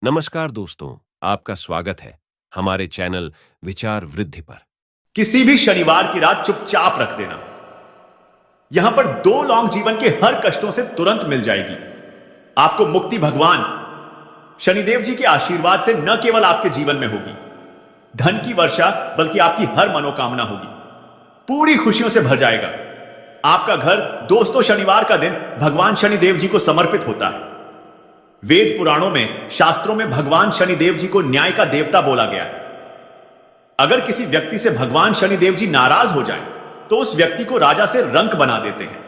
नमस्कार दोस्तों, आपका स्वागत है हमारे चैनल विचार वृद्धि पर। किसी भी शनिवार की रात चुपचाप रख देना। यहां पर दो लौंग जीवन के हर कष्टों से तुरंत मिल जाएगी। आपको मुक्ति भगवान शनिदेव जी के आशीर्वाद से न केवल आपके जीवन में होगी धन की वर्षा, बल्कि आपकी हर मनोकामना होगी पूरी खुशियों से भर जाएगा। आपका घर दोस्तों शनिवार का दिन भगवान शनिदेव जी को समर्पित होता है। वेद पुराणों में, शास्त्रों में भगवान शनिदेव जी को न्याय का देवता बोला गया है। अगर किसी व्यक्ति से भगवान शनिदेव जी नाराज हो जाए तो उस व्यक्ति को राजा से रंक बना देते हैं,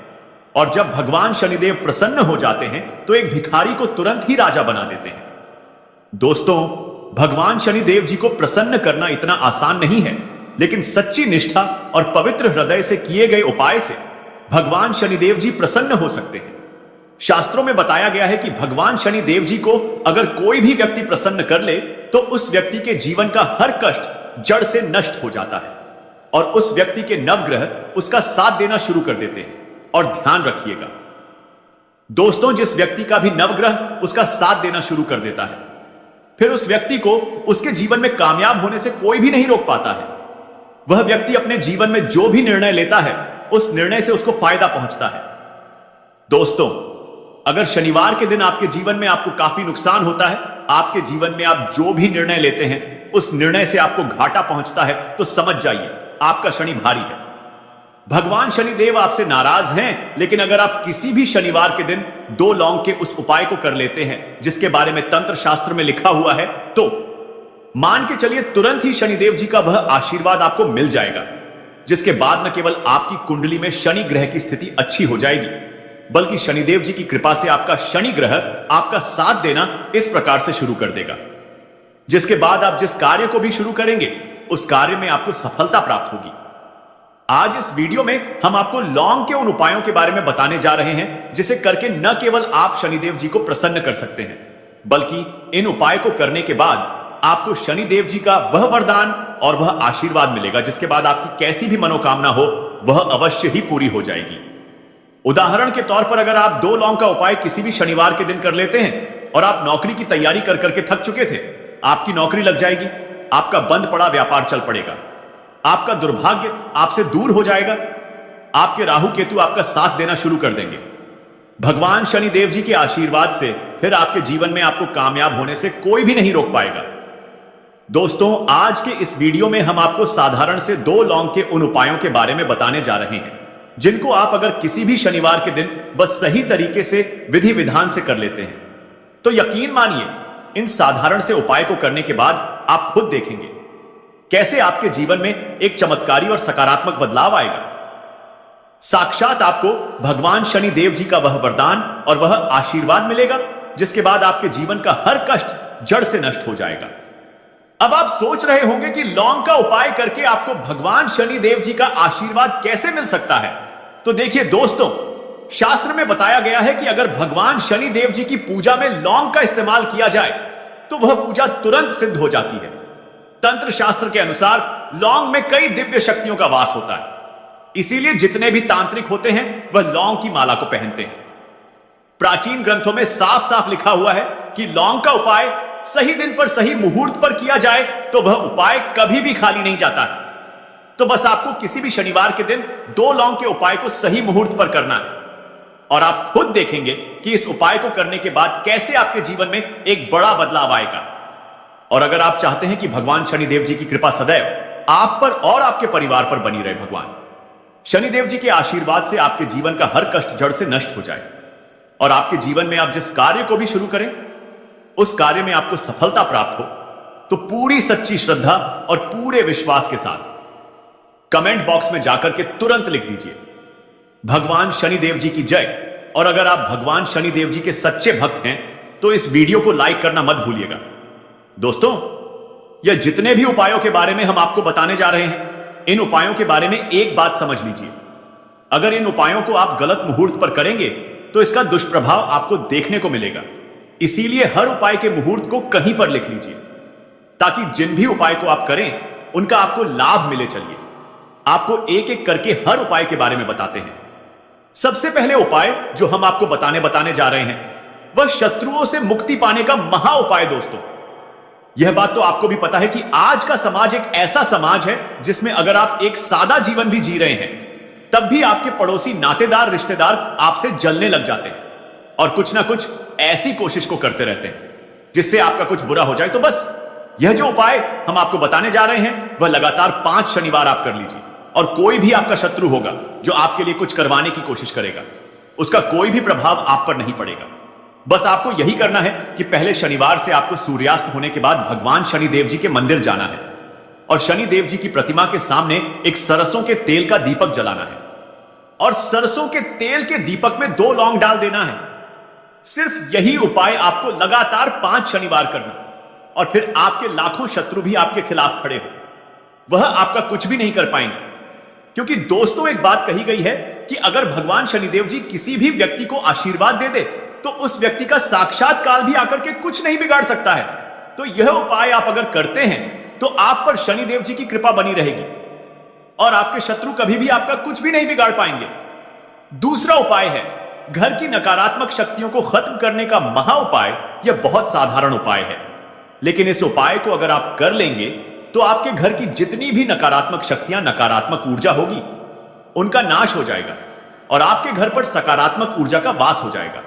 और जब भगवान शनिदेव प्रसन्न हो जाते हैं तो एक भिखारी को तुरंत ही राजा बना देते हैं। दोस्तों, भगवान शनिदेव जी को प्रसन्न करना इतना आसान नहीं है, लेकिन सच्ची निष्ठा और पवित्र हृदय से किए गए उपाय से भगवान शनिदेव जी प्रसन्न हो सकते हैं। शास्त्रों में बताया गया है कि भगवान शनिदेव जी को अगर कोई भी व्यक्ति प्रसन्न कर ले तो उस व्यक्ति के जीवन का हर कष्ट जड़ से नष्ट हो जाता है, और उस व्यक्ति के नवग्रह उसका साथ देना शुरू कर देते हैं। और ध्यान रखिएगा दोस्तों, जिस व्यक्ति का भी नवग्रह उसका साथ देना शुरू कर देता है, फिर उस व्यक्ति को उसके जीवन में कामयाब होने से कोई भी नहीं रोक पाता है। वह व्यक्ति अपने जीवन में जो भी निर्णय लेता है उस निर्णय से उसको फायदा पहुंचता है। दोस्तों, अगर शनिवार के दिन आपके जीवन में आपको काफी नुकसान होता है, आपके जीवन में आप जो भी निर्णय लेते हैं उस निर्णय से आपको घाटा पहुंचता है, तो समझ जाइए आपका शनि भारी है। भगवान शनिदेव आपसे नाराज हैं, लेकिन अगर आप किसी भी शनिवार के दिन दो लौंग के उस उपाय को कर लेते हैं जिसके बारे में तंत्र शास्त्र में लिखा हुआ है, तो मान के चलिए तुरंत ही शनिदेव जी का वह आशीर्वाद आपको मिल जाएगा, जिसके बाद न केवल आपकी कुंडली में शनि ग्रह की स्थिति अच्छी हो जाएगी, बल्कि शनिदेव जी की कृपा से आपका शनि ग्रह आपका साथ देना इस प्रकार से शुरू कर देगा, जिसके बाद आप जिस कार्य को भी शुरू करेंगे उस कार्य में आपको सफलता प्राप्त होगी। आज इस वीडियो में हम आपको लौंग के उन उपायों के बारे में बताने जा रहे हैं जिसे करके न केवल आप शनिदेव जी को प्रसन्न कर सकते हैं, बल्कि इन उपाय को करने के बाद आपको शनिदेव जी का वह वरदान और वह आशीर्वाद मिलेगा, जिसके बाद आपकी कैसी भी मनोकामना हो वह अवश्य ही पूरी हो जाएगी। उदाहरण के तौर पर, अगर आप दो लौंग का उपाय किसी भी शनिवार के दिन कर लेते हैं और आप नौकरी की तैयारी कर करके थक चुके थे, आपकी नौकरी लग जाएगी, आपका बंद पड़ा व्यापार चल पड़ेगा, आपका दुर्भाग्य आपसे दूर हो जाएगा, आपके राहु केतु आपका साथ देना शुरू कर देंगे। भगवान शनिदेव जी के आशीर्वाद से फिर आपके जीवन में आपको कामयाब होने से कोई भी नहीं रोक पाएगा। दोस्तों, आज के इस वीडियो में हम आपको साधारण से दो लौंग के उन उपायों के बारे में बताने जा रहे हैं जिनको आप अगर किसी भी शनिवार के दिन बस सही तरीके से विधि विधान से कर लेते हैं तो यकीन मानिए इन साधारण से उपाय को करने के बाद आप खुद देखेंगे कैसे आपके जीवन में एक चमत्कारी और सकारात्मक बदलाव आएगा। साक्षात आपको भगवान शनिदेव जी का वह वरदान और वह आशीर्वाद मिलेगा, जिसके बाद आपके जीवन का हर कष्ट जड़ से नष्ट हो जाएगा। अब आप सोच रहे होंगे कि लौंग का उपाय करके आपको भगवान शनिदेव जी का आशीर्वाद कैसे मिल सकता है। तो देखिए दोस्तों, शास्त्र में बताया गया है कि अगर भगवान शनिदेव जी की पूजा में लौंग का इस्तेमाल किया जाए तो वह पूजा तुरंत सिद्ध हो जाती है। तंत्र शास्त्र के अनुसार लौंग में कई दिव्य शक्तियों का वास होता है, इसीलिए जितने भी तांत्रिक होते हैं वह लौंग की माला को पहनते हैं। प्राचीन ग्रंथों में साफ साफ लिखा हुआ है कि लौंग का उपाय सही दिन पर सही मुहूर्त पर किया जाए तो वह उपाय कभी भी खाली नहीं जाता है। तो बस आपको किसी भी शनिवार के दिन दो लौंग के उपाय को सही मुहूर्त पर करना है, और आप खुद देखेंगे कि इस उपाय को करने के बाद कैसे आपके जीवन में एक बड़ा बदलाव आएगा। और अगर आप चाहते हैं कि भगवान शनिदेव जी की कृपा सदैव आप पर और आपके परिवार पर बनी रहे, भगवान शनिदेव जी के आशीर्वाद से आपके जीवन का हर कष्ट जड़ से नष्ट हो जाए और आपके जीवन में आप जिस कार्य को भी शुरू करें उस कार्य में आपको सफलता प्राप्त हो, तो पूरी सच्ची श्रद्धा और पूरे विश्वास के साथ कमेंट बॉक्स में जाकर के तुरंत लिख दीजिए भगवान शनिदेव जी की जय। और अगर आप भगवान शनिदेव जी के सच्चे भक्त हैं तो इस वीडियो को लाइक करना मत भूलिएगा। दोस्तों, यह जितने भी उपायों के बारे में हम आपको बताने जा रहे हैं, इन उपायों के बारे में एक बात समझ लीजिए, अगर इन उपायों को आप गलत मुहूर्त पर करेंगे तो इसका दुष्प्रभाव आपको देखने को मिलेगा। इसीलिए हर उपाय के मुहूर्त को कहीं पर लिख लीजिए, ताकि जिन भी उपाय को आप करें उनका आपको लाभ मिले। चलिए आपको एक एक करके हर उपाय के बारे में बताते हैं। सबसे पहले उपाय जो हम आपको बताने जा रहे हैं वह शत्रुओं से मुक्ति पाने का महा उपाय दोस्तों। यह बात तो आपको भी पता है कि आज का समाज एक ऐसा समाज है जिसमें अगर आप एक सादा जीवन भी जी रहे हैं तब भी आपके पड़ोसी नातेदार रिश्तेदार आपसे जलने लग जाते हैं और कुछ ना कुछ ऐसी कोशिश को करते रहते हैं जिससे आपका कुछ बुरा हो जाए। तो बस यह जो उपाय हम आपको बताने जा रहे हैं वह लगातार 5 शनिवार आप कर लीजिए और कोई भी आपका शत्रु होगा जो आपके लिए कुछ करवाने की कोशिश करेगा उसका कोई भी प्रभाव आप पर नहीं पड़ेगा। बस आपको यही करना है कि पहले शनिवार से आपको सूर्यास्त होने के बाद भगवान शनिदेव जी के मंदिर जाना है और शनिदेव जी की प्रतिमा के सामने एक सरसों के तेल का दीपक जलाना है और सरसों के तेल के दीपक में 2 लौंग डाल देना है। सिर्फ यही उपाय आपको लगातार 5 शनिवार करना और फिर आपके लाखों शत्रु भी आपके खिलाफ खड़े हो वह आपका कुछ भी नहीं कर पाएंगे। क्योंकि दोस्तों एक बात कही गई है कि अगर भगवान शनिदेव जी किसी भी व्यक्ति को आशीर्वाद दे दे तो उस व्यक्ति का साक्षात काल भी आकर के कुछ नहीं बिगाड़ सकता है। तो यह उपाय आप अगर करते हैं तो आप पर शनिदेव जी की कृपा बनी रहेगी और आपके शत्रु कभी भी आपका कुछ भी नहीं बिगाड़ पाएंगे। दूसरा उपाय है घर की नकारात्मक शक्तियों को खत्म करने का महा उपाय। यह बहुत साधारण उपाय है लेकिन इस उपाय को अगर आप कर लेंगे तो आपके घर की जितनी भी नकारात्मक शक्तियां, नकारात्मक ऊर्जा होगी उनका नाश हो जाएगा और आपके घर पर सकारात्मक ऊर्जा का वास हो जाएगा।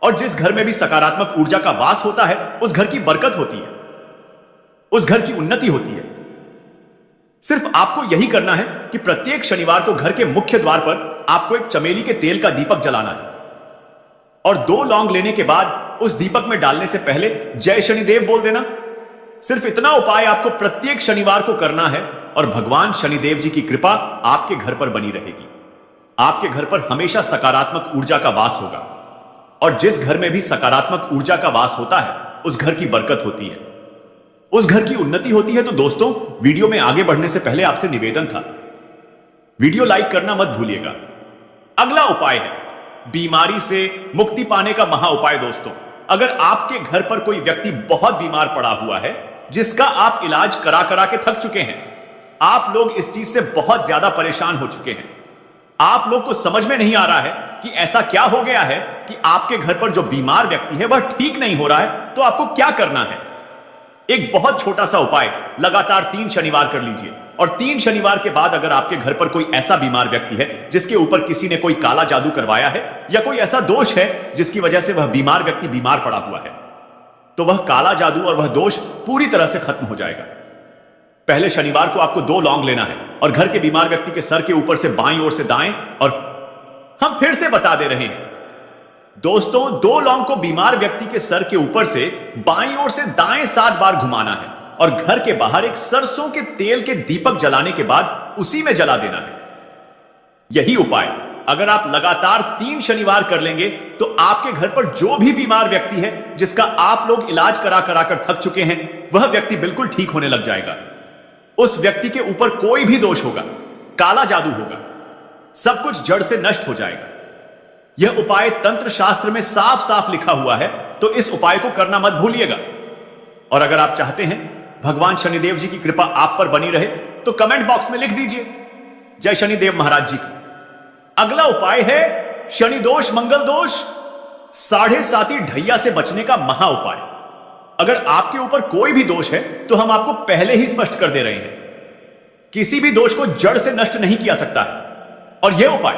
और जिस घर में भी सकारात्मक ऊर्जा का वास होता है उस घर की बरकत होती है, उस घर की उन्नति होती है। सिर्फ आपको यही करना है कि प्रत्येक शनिवार को घर के मुख्य द्वार पर आपको एक चमेली के तेल का दीपक जलाना है और 2 लौंग लेने के बाद उस दीपक में डालने से पहले जय शनिदेव बोल देना। सिर्फ इतना उपाय आपको प्रत्येक शनिवार को करना है और भगवान शनिदेव जी की कृपा आपके घर पर बनी रहेगी। आपके घर पर हमेशा सकारात्मक ऊर्जा का वास होगा और जिस घर में भी सकारात्मक ऊर्जा का वास होता है उस घर की बरकत होती है, उस घर की उन्नति होती है। तो दोस्तों वीडियो में आगे बढ़ने से पहले आपसे निवेदन था, वीडियो लाइक करना मत भूलिएगा। अगला उपाय है बीमारी से मुक्ति पाने का महा उपाय। दोस्तों अगर आपके घर पर कोई व्यक्ति बहुत बीमार पड़ा हुआ है जिसका आप इलाज करा करा के थक चुके हैं, आप लोग इस चीज से बहुत ज्यादा परेशान हो चुके हैं, आप लोग को समझ में नहीं आ रहा है कि ऐसा क्या हो गया है कि आपके घर पर जो बीमार व्यक्ति है वह ठीक नहीं हो रहा है, तो आपको क्या करना है। एक बहुत छोटा सा उपाय लगातार 3 शनिवार कर लीजिए और 3 शनिवार के बाद अगर आपके घर पर कोई ऐसा बीमार व्यक्ति है जिसके ऊपर किसी ने कोई काला जादू करवाया है या कोई ऐसा दोष है जिसकी वजह से वह बीमार व्यक्ति बीमार पड़ा हुआ है, तो वह काला जादू और वह दोष पूरी तरह से खत्म हो जाएगा। पहले शनिवार को आपको 2 लौंग लेना है और घर के बीमार व्यक्ति के सर के ऊपर से बाईं ओर से दाएं, और हम फिर से बता दे रहे हैं दोस्तों 2 लौंग को बीमार व्यक्ति के सर के ऊपर से बाईं ओर से दाएं 7 बार घुमाना है और घर के बाहर एक सरसों के तेल के दीपक जलाने के बाद उसी में जला देना है। यही उपाय अगर आप लगातार 3 शनिवार कर लेंगे तो आपके घर पर जो भी बीमार व्यक्ति है जिसका आप लोग इलाज करा करा कर थक चुके हैं वह व्यक्ति बिल्कुल ठीक होने लग जाएगा। उस व्यक्ति के ऊपर कोई भी दोष होगा, काला जादू होगा, सब कुछ जड़ से नष्ट हो जाएगा। यह उपाय तंत्र शास्त्र में साफ साफ लिखा हुआ है, तो इस उपाय को करना मत भूलिएगा। और अगर आप चाहते हैं भगवान शनिदेव जी की कृपा आप पर बनी रहे तो कमेंट बॉक्स में लिख दीजिए जय शनिदेव महाराज जी की। अगला उपाय है शनि दोष मंगल दोष 7.5 ढैया से बचने का महा उपाय। अगर आपके ऊपर कोई भी दोष है तो हम आपको पहले ही स्पष्ट कर दे रहे हैं, किसी भी दोष को जड़ से नष्ट नहीं किया सकता है। और यह उपाय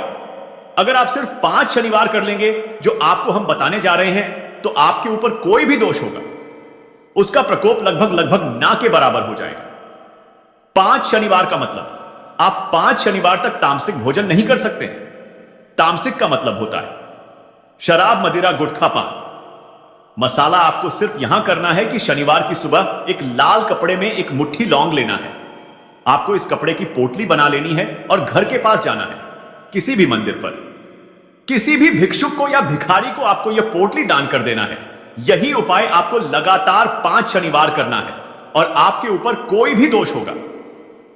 अगर आप सिर्फ 5 शनिवार कर लेंगे जो आपको हम बताने जा रहे हैं तो आपके ऊपर कोई भी दोष होगा उसका प्रकोप लगभग ना के बराबर हो जाएगा। 5 शनिवार का मतलब आप 5 शनिवार तक तामसिक भोजन नहीं कर सकते। तामसिक का मतलब होता है शराब, मदिरा, गुटखा, पान। मसाला आपको सिर्फ यहां करना है कि शनिवार की सुबह एक लाल कपड़े में एक मुट्ठी लौंग लेना है। आपको इस कपड़े की पोटली बना लेनी है और घर के पास जाना है, किसी भी मंदिर पर, किसी भी भिक्षुक को या भिखारी को आपको यह पोटली दान कर देना है। यही उपाय आपको लगातार 5 शनिवार करना है और आपके ऊपर कोई भी दोष होगा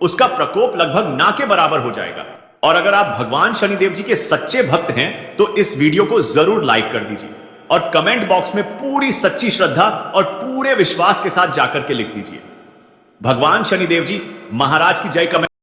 उसका प्रकोप लगभग ना के बराबर हो जाएगा। और अगर आप भगवान शनिदेव जी के सच्चे भक्त हैं तो इस वीडियो को जरूर लाइक कर दीजिए और कमेंट बॉक्स में पूरी सच्ची श्रद्धा और पूरे विश्वास के साथ जाकर के लिख दीजिए भगवान शनिदेव जी महाराज की जय। कमेंट